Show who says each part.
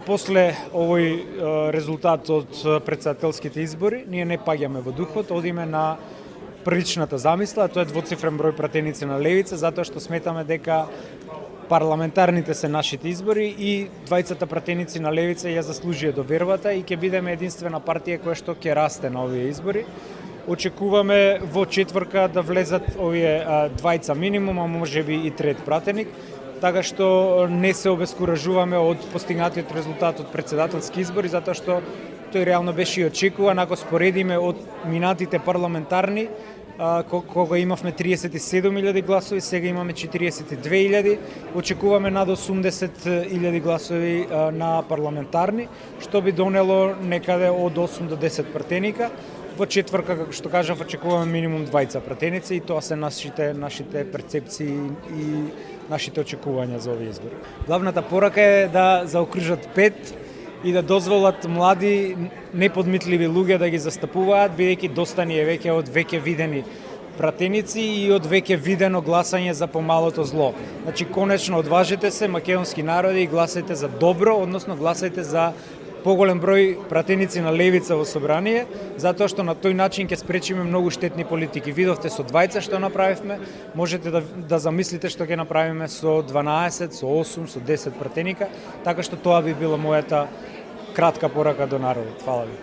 Speaker 1: после овој резултат од претседателските избори, ние не паѓаме во духот, одиме на првичната замисла, тоа е двоцифрен број пратеници на левица, затоа што сметаме дека парламентарните се нашите избори и двајцата пратеници на левица ја заслужија довербата и ќе бидеме единствена партија која што ќе расте на овие избори. Очекуваме во четврка да влезат овие двајца минимум, а можеби и трет пратеник, така што не се обескуражуваме од постигнатиот резултат од претседателски избори, затоа што тој реално беше и очекуван, ако споредиме од минатите парламентарни, кога имавме 37.000 гласови, сега имаме 42.000, очекуваме над 80.000 гласови на парламентарни, што би донело некаде од 8 до 10 пратеника. Во четврка, како што кажав, очекуваме минимум двајца пратеници и тоа се нашите перцепции и нашите очекувања за овие избори. Главната порака е да заокружат 5 и да дозволат млади, неподмитливи луѓе да ги застапуваат, бидејќи доста ни е веќе од веќе видени пратеници и од веќе видено гласање за помалото зло. Значи, конечно, одважете се, македонски народи, и гласајте за добро, односно гласајте за поголем број пратеници на левица во собрание, затоа што на тој начин ќе спречиме многу штетни политики. Видовте со двајца што направивме, можете да замислите што ќе направиме со 12, со 8, со 10 пратеника, така што тоа би била мојата кратка порака до народот. Фала ви.